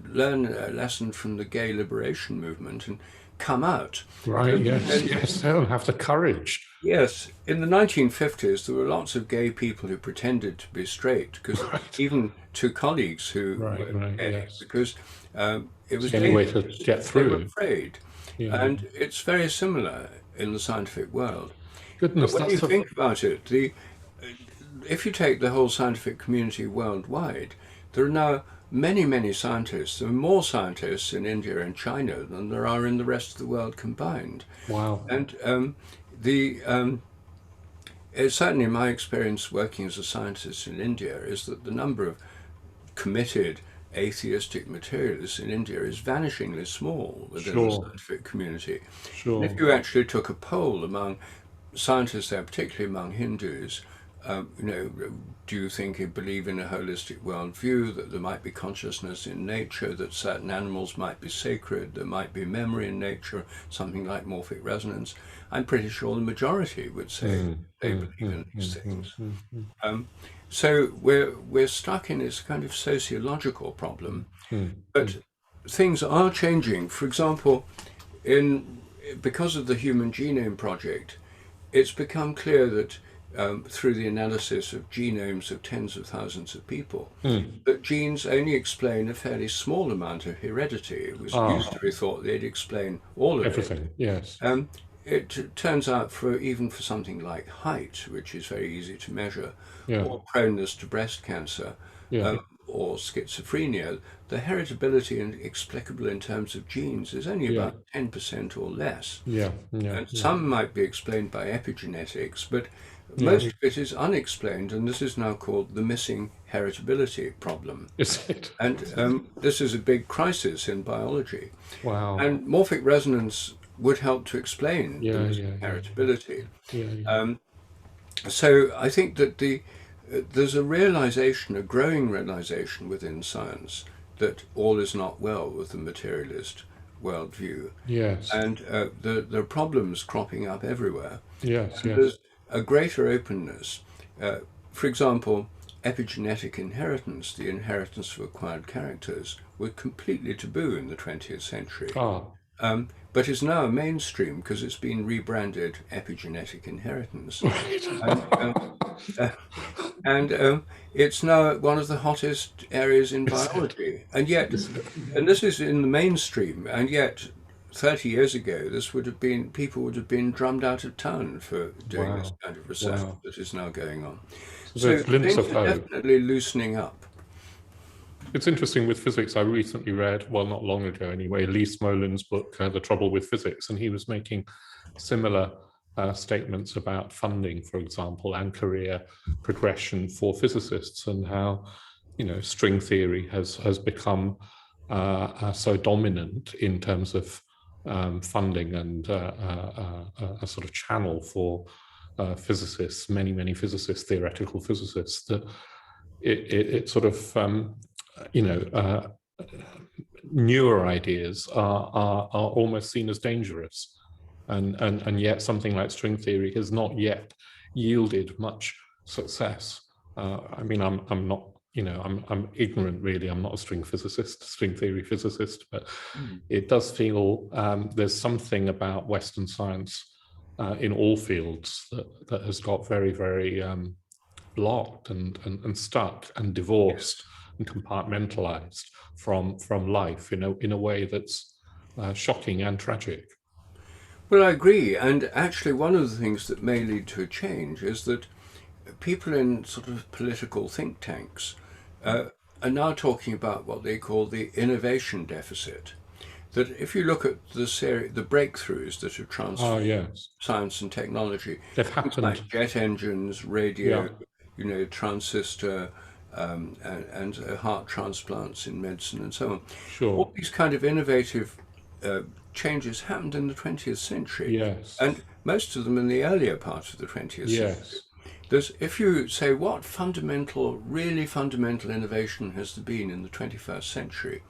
Speaker 2: learn a lesson from the gay liberation movement and come out.
Speaker 1: Yes, they'll have the courage.
Speaker 2: Yes, in the 1950s, there were lots of gay people who pretended to be straight, because even to colleagues who were gay, because it was
Speaker 1: the only way to get through.
Speaker 2: They were afraid. And it's very similar in the scientific world.
Speaker 1: Goodness,
Speaker 2: but when you think about it, if you take the whole scientific community worldwide, there are now many scientists. There are more scientists in India and China than there are in the rest of the world combined.
Speaker 1: Wow.
Speaker 2: And certainly my experience working as a scientist in India is that the number of committed atheistic materialists in India is vanishingly small within the scientific community. And if you actually took a poll among scientists there, particularly among Hindus, do you think you believe in a holistic worldview, that there might be consciousness in nature, that certain animals might be sacred, there might be memory in nature, something like morphic resonance? I'm pretty sure the majority would say they believe in these things. So we're stuck in this kind of sociological problem, but things are changing. For example, because of the Human Genome Project, it's become clear that through the analysis of genomes of tens of thousands of people, that genes only explain a fairly small amount of heredity. It was used to be thought they'd explain all of
Speaker 1: everything.
Speaker 2: it. it turns out even for something like height, which is very easy to measure,
Speaker 1: Yeah.
Speaker 2: or proneness to breast cancer,
Speaker 1: Yeah.
Speaker 2: or schizophrenia, the heritability explicable in terms of genes is only
Speaker 1: Yeah.
Speaker 2: about 10% or less.
Speaker 1: Yeah. Yeah.
Speaker 2: And some might be explained by epigenetics, but
Speaker 1: Yeah.
Speaker 2: most of it is unexplained, and this is now called the missing heritability problem.
Speaker 1: Is it?
Speaker 2: And this is a big crisis in biology.
Speaker 1: Wow.
Speaker 2: And morphic resonance would help to explain the
Speaker 1: Yeah.
Speaker 2: missing
Speaker 1: Yeah.
Speaker 2: heritability.
Speaker 1: Yeah. Yeah.
Speaker 2: So I think that there's a realization, a growing realization within science that all is not well with the materialist worldview.
Speaker 1: Yes.
Speaker 2: And there are problems cropping up everywhere.
Speaker 1: Yes.
Speaker 2: And
Speaker 1: Yes.
Speaker 2: there's a greater openness. For example, epigenetic inheritance, the inheritance of acquired characters, were completely taboo in the 20th century.
Speaker 1: Ah.
Speaker 2: But is now mainstream because it's been rebranded epigenetic inheritance. And it's now one of the hottest areas in biology. And yet, and this is in the mainstream, and yet 30 years ago, people would have been drummed out of town for doing this kind of research that is now going on. So things are definitely loosening up.
Speaker 1: It's interesting with physics. I recently read, well, not long ago anyway, Lee Smolin's book, The Trouble with Physics, and he was making similar statements about funding, for example, and career progression for physicists, and how, string theory has become so dominant in terms of funding and a sort of channel for physicists, many physicists, theoretical physicists, that it sort of newer ideas are almost seen as dangerous, and yet something like string theory has not yet yielded much success. I mean, I'm not, I'm ignorant really. I'm not a string theory physicist, but it does feel there's something about Western science in all fields that has got very, very blocked and stuck and divorced and compartmentalized from life in a way that's shocking and tragic.
Speaker 2: Well, I agree. And actually, one of the things that may lead to a change is that people in sort of political think tanks are now talking about what they call the innovation deficit. That if you look at the breakthroughs that have transformed science and technology,
Speaker 1: they've happened,
Speaker 2: like jet engines, radio, transistor, and heart transplants in medicine and so on.
Speaker 1: Sure.
Speaker 2: All these kind of innovative changes happened in the 20th century.
Speaker 1: Yes.
Speaker 2: And most of them in the earlier part of the 20th century. If you say what really fundamental innovation has there been in the 21st century,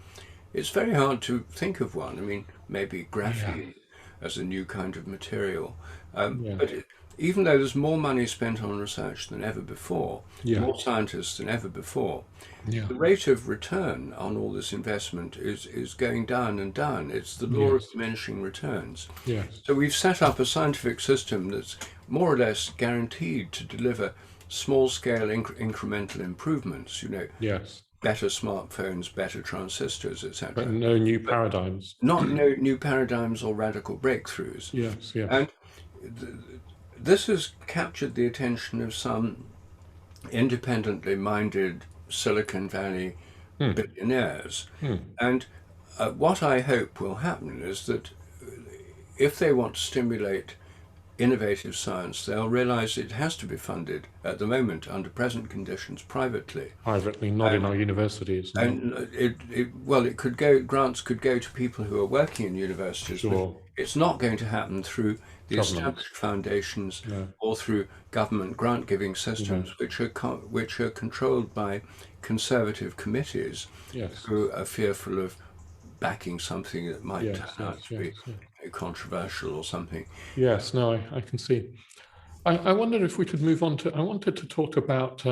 Speaker 2: it's very hard to think of one. I mean, maybe graphene as a new kind of material. But even though there's more money spent on research than ever before, more scientists than ever before, the rate of return on all this investment is going down and down. It's the law of diminishing returns. So we've set up a scientific system that's more or less guaranteed to deliver small-scale incremental improvements, better smartphones, better transistors, etc.
Speaker 1: But no new paradigms.
Speaker 2: No new paradigms or radical breakthroughs.
Speaker 1: Yes.
Speaker 2: And this has captured the attention of some independently minded Silicon Valley billionaires. And what I hope will happen is that if they want to stimulate innovative science, they'll realize it has to be funded at the moment under present conditions privately.
Speaker 1: Privately, not in our universities. No.
Speaker 2: And grants could go to people who are working in universities.
Speaker 1: Sure.
Speaker 2: But it's not going to happen through the established foundations or through government grant-giving systems, which are controlled by conservative committees who are fearful of backing something that might turn out to be controversial or something.
Speaker 1: Yes, no, I can see. I wondered if we could move on to, I wanted to talk about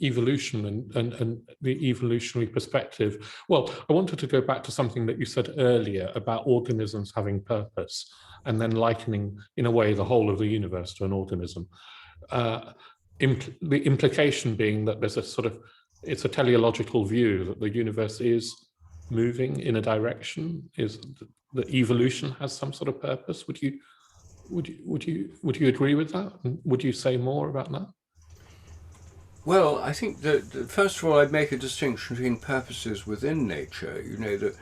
Speaker 1: evolution and the evolutionary perspective. Well, I wanted to go back to something that you said earlier about organisms having purpose, and then likening, in a way, the whole of the universe to an organism. The implication being that there's it's a teleological view that the universe is moving in a direction. that evolution has some sort of purpose. Would you agree with that? Would you say more about that?
Speaker 2: Well, I think that first of all, I'd make a distinction between purposes within nature. You know, that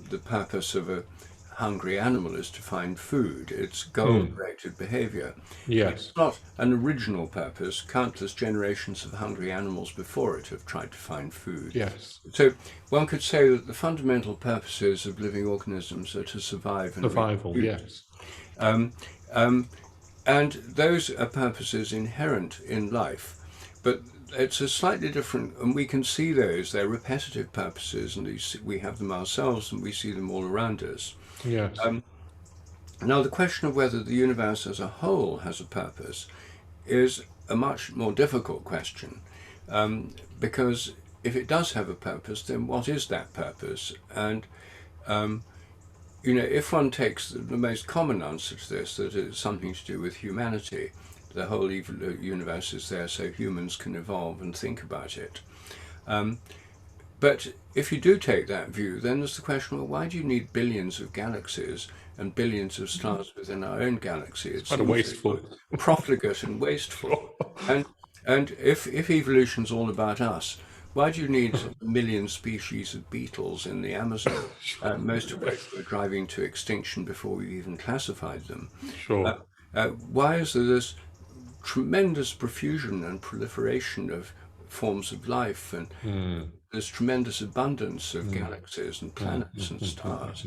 Speaker 2: the purpose of a hungry animal is to find food. It's goal-directed behavior.
Speaker 1: Yes.
Speaker 2: It's not an original purpose. Countless generations of hungry animals before it have tried to find food.
Speaker 1: Yes.
Speaker 2: So one could say that the fundamental purposes of living organisms are to survive and
Speaker 1: survival.
Speaker 2: reproduce.
Speaker 1: Yes.
Speaker 2: And those are purposes inherent in life. But it's a slightly different, and we can see those, they're repetitive purposes, and we have them ourselves and we see them all around us.
Speaker 1: Yes.
Speaker 2: Now, the question of whether the universe as a whole has a purpose is a much more difficult question, because if it does have a purpose, then what is that purpose? And, you know, if one takes the most common answer to this, that it's something to do with humanity, the whole universe is there so humans can evolve and think about it. But if you do take that view, then there's the question, well, why do you need billions of galaxies and billions of stars within our own galaxy? It's
Speaker 1: quite wasteful.
Speaker 2: Profligate and wasteful. And if evolution's all about us, why do you need a million species of beetles in the Amazon, most of which were driving to extinction before we even classified them?
Speaker 1: Sure.
Speaker 2: Why is there this tremendous profusion and proliferation of forms of life, and there's tremendous abundance of galaxies and planets and stars?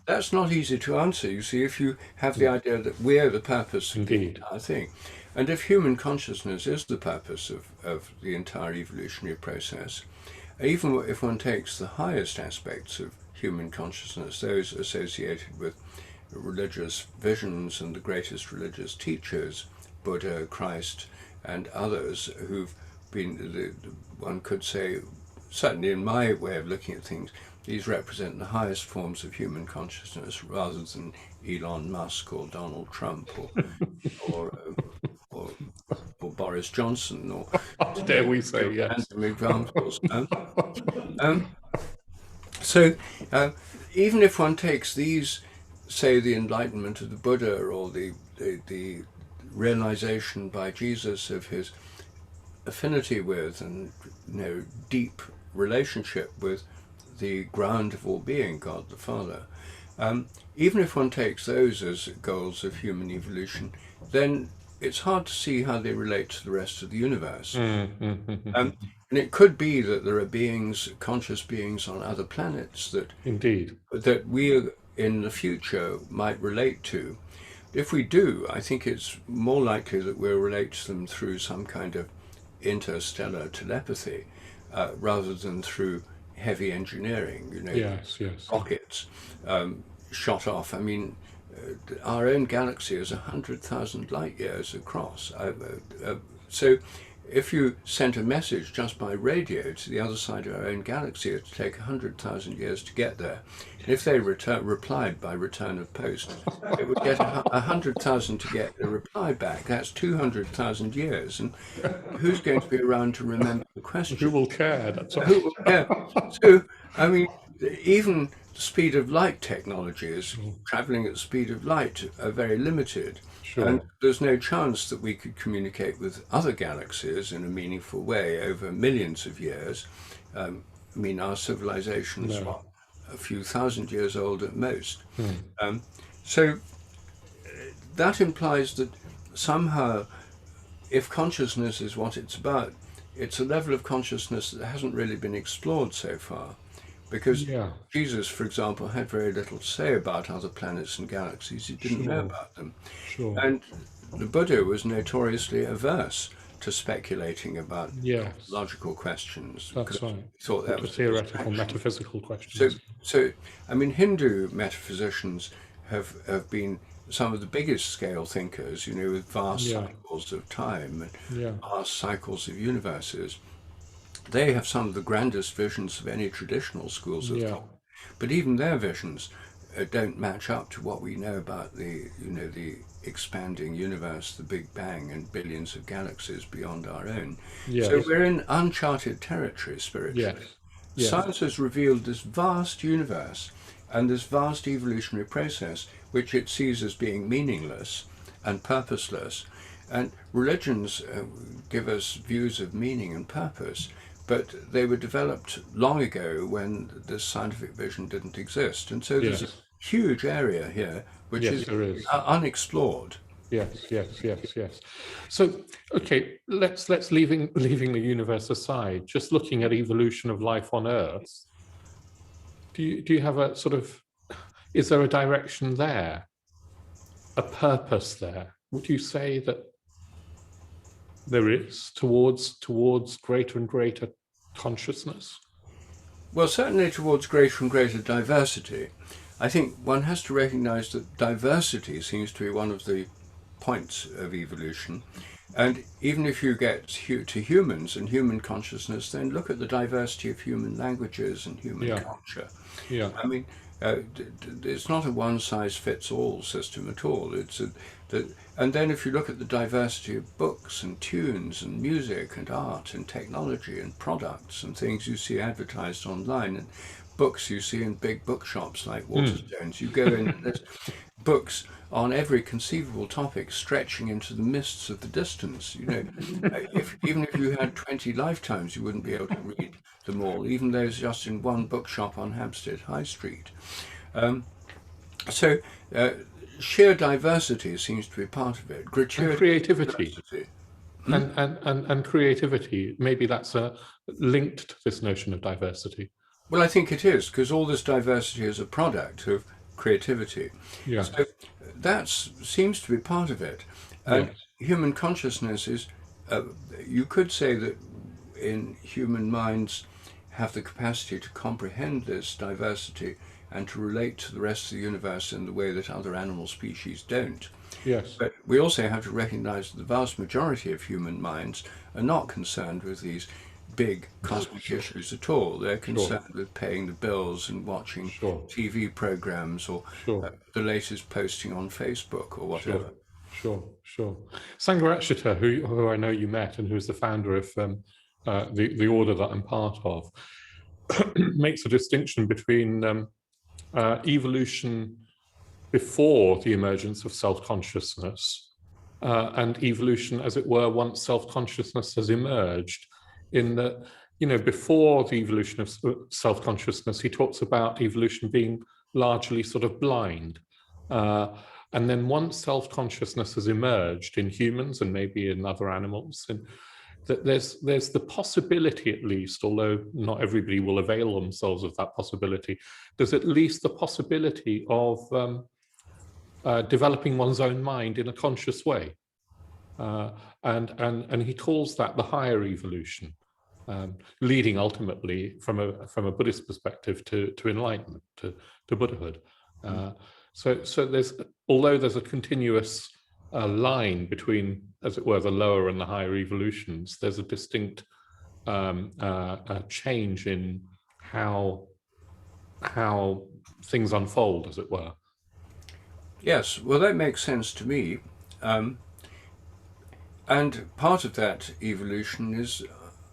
Speaker 2: That's not easy to answer, you see, if you have the idea that we're the purpose of the entire thing. And if human consciousness is the purpose of the entire evolutionary process, even if one takes the highest aspects of human consciousness, those associated with religious visions and the greatest religious teachers, Buddha, Christ, and others who've been, one could say, certainly in my way of looking at things, these represent the highest forms of human consciousness rather than Elon Musk or Donald Trump or Boris Johnson or
Speaker 1: dare we say, yes,
Speaker 2: random examples. So even if one takes these, say, the enlightenment of the Buddha or the realization by Jesus of his affinity with and, you know, deep relationship with the ground of all being, God the Father, even if one takes those as goals of human evolution, then it's hard to see how they relate to the rest of the universe. And it could be that there are beings, conscious beings on other planets that
Speaker 1: indeed
Speaker 2: that we in the future might relate to. If we do, I think it's more likely that we'll relate to them through some kind of interstellar telepathy, rather than through heavy engineering, you know,
Speaker 1: yes.
Speaker 2: rockets shot off. I mean, our own galaxy is 100,000 light years across. So if you sent a message just by radio to the other side of our own galaxy, it would take 100,000 years to get there. And if they replied by return of post, it would get 100,000 to get a reply back. That's 200,000 years. And who's going to be around to remember the question?
Speaker 1: Who will care? That's all.
Speaker 2: Who will care? So, I mean, even the speed of light technologies, traveling at the speed of light, are very limited.
Speaker 1: Sure.
Speaker 2: And there's no chance that we could communicate with other galaxies in a meaningful way over millions of years. I mean, our civilization's a few thousand years old at most. So that implies that somehow, if consciousness is what it's about, it's a level of consciousness that hasn't really been explored so far. Because Jesus, for example, had very little to say about other planets and galaxies. He didn't know about them. And the Buddha was notoriously averse to speculating about logical questions.
Speaker 1: That's right.
Speaker 2: He thought that was
Speaker 1: theoretical, metaphysical questions.
Speaker 2: So, I mean, Hindu metaphysicians have been some of the biggest scale thinkers, you know, with vast cycles of time and vast cycles of universes. They have some of the grandest visions of any traditional schools of thought, but even their visions don't match up to what we know about the expanding universe, the Big Bang, and billions of galaxies beyond our own. So we're in uncharted territory spiritually. Science has revealed this vast universe and this vast evolutionary process, which it sees as being meaningless and purposeless. And religions give us views of meaning and purpose, but they were developed long ago when this scientific vision didn't exist. And so there's a huge area here which is unexplored.
Speaker 1: Yes. So, okay, let's leaving the universe aside, just looking at evolution of life on Earth. Do you have a sort of, is there a direction there, a purpose there? Would you say that there is towards greater and greater consciousness?
Speaker 2: Well, certainly towards greater and greater diversity. I think one has to recognize that diversity seems to be one of the points of evolution. And even if you get to humans and human consciousness, then look at the diversity of human languages and human culture. I mean, it's not a one-size-fits-all system at all. And then if you look at the diversity of books and tunes and music and art and technology and products and things you see advertised online and books you see in big bookshops like Waterstones, you go in and there's books on every conceivable topic stretching into the mists of the distance. You know, even if you had 20 lifetimes, you wouldn't be able to read them all, even those just in one bookshop on Hampstead High Street. So sheer diversity seems to be part of it.
Speaker 1: And creativity. And creativity, maybe that's linked to this notion of diversity.
Speaker 2: Well, I think it is, because all this diversity is a product of creativity. So that seems to be part of it. And human consciousness is, you could say that in human minds have the capacity to comprehend this diversity and to relate to the rest of the universe in the way that other animal species don't. But we also have to recognize that the vast majority of human minds are not concerned with these big cosmic issues at all. They're concerned with paying the bills and watching TV programs or the latest posting on Facebook or whatever.
Speaker 1: Sure. Sangharakshita, who I know you met and who's the founder of the order that I'm part of, makes a distinction between evolution before the emergence of self-consciousness and evolution, as it were, once self-consciousness has emerged. In that, before the evolution of self-consciousness, he talks about evolution being largely sort of blind. And then once self-consciousness has emerged in humans and maybe in other animals, and that there's the possibility, at least, although not everybody will avail themselves of that possibility, there's at least the possibility of developing one's own mind in a conscious way. And he calls that the higher evolution, leading ultimately from a Buddhist perspective to enlightenment, to Buddhahood. So although there's a continuous line between, as it were, the lower and the higher evolutions, there's a distinct change in how things unfold, as it were.
Speaker 2: Yes, well, that makes sense to me. And part of that evolution is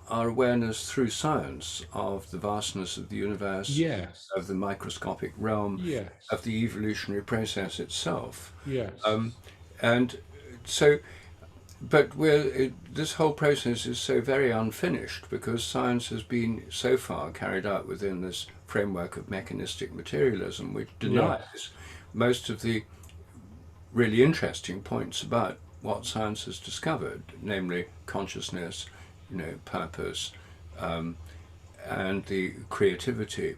Speaker 2: our awareness through science of the vastness of the universe, of the microscopic realm, of the evolutionary process itself. And so, but this whole process is so very unfinished because science has been so far carried out within this framework of mechanistic materialism, which denies most of the really interesting points about what science has discovered, namely consciousness, purpose, and the creativity.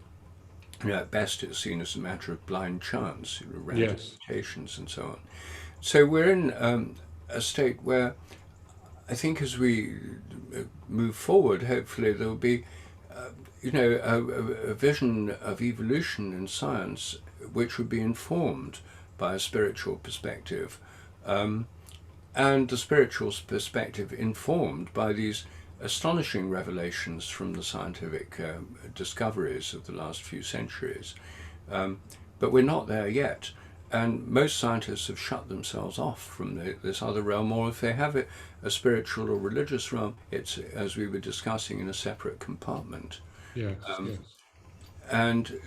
Speaker 2: At best it's seen as a matter of blind chance, random mutations and so on. So we're in a state where I think as we move forward, hopefully there'll be a vision of evolution in science which would be informed by a spiritual perspective, and the spiritual perspective informed by these astonishing revelations from the scientific discoveries of the last few centuries. But we're not there yet, and most scientists have shut themselves off from this other realm, or if they have a spiritual or religious realm, it's, as we were discussing, in a separate compartment.
Speaker 1: Yes, yes.
Speaker 2: And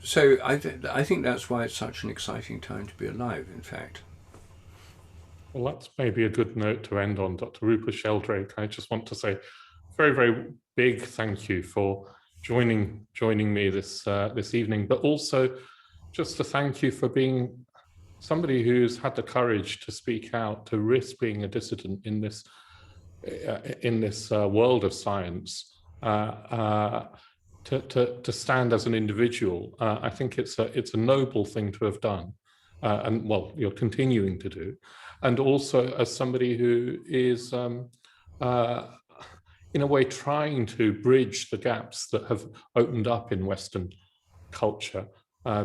Speaker 2: so I think that's why it's such an exciting time to be alive, in fact.
Speaker 1: Well, that's maybe a good note to end on, Dr. Rupert Sheldrake. I just want to say very, very big thank you for joining me this evening, but also just to thank you for being somebody who's had the courage to speak out, to risk being a dissident in this world of science, to stand as an individual. I think it's a noble thing to have done, and well, you're continuing to do, and also as somebody who is in a way trying to bridge the gaps that have opened up in Western culture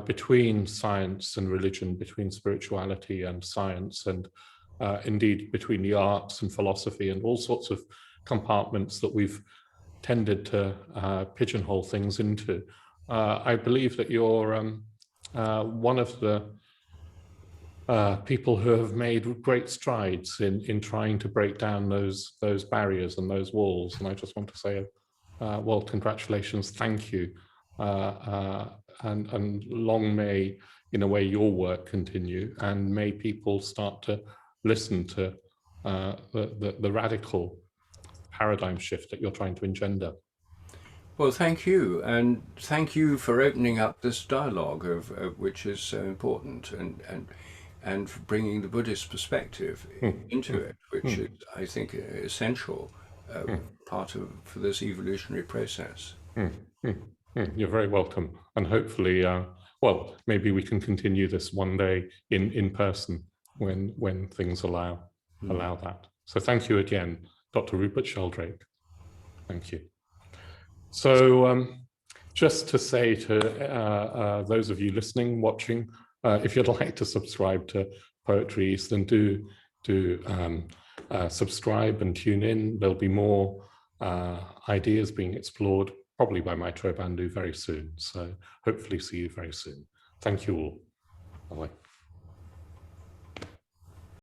Speaker 1: between science and religion, between spirituality and science, and indeed between the arts and philosophy and all sorts of compartments that we've tended to pigeonhole things into. I believe that you're one of the people who have made great strides in trying to break down those barriers and those walls. And I just want to say, well, congratulations, thank you. And long may, in a way, your work continue, and may people start to listen to the radical paradigm shift that you're trying to engender.
Speaker 2: Well, thank you, and thank you for opening up this dialogue, which is so important, and for bringing the Buddhist perspective into it, which is, I think, essential for this evolutionary process.
Speaker 1: You're very welcome, and hopefully, well, maybe we can continue this one day in person when things allow that. So thank you again, Dr. Rupert Sheldrake. Thank you. So just to say to those of you listening, watching, if you'd like to subscribe to PoetryEast, then do subscribe and tune in. There'll be more ideas being explored, probably by Maitreya Bandhu very soon. So hopefully see you very soon. Thank you all. Bye-bye.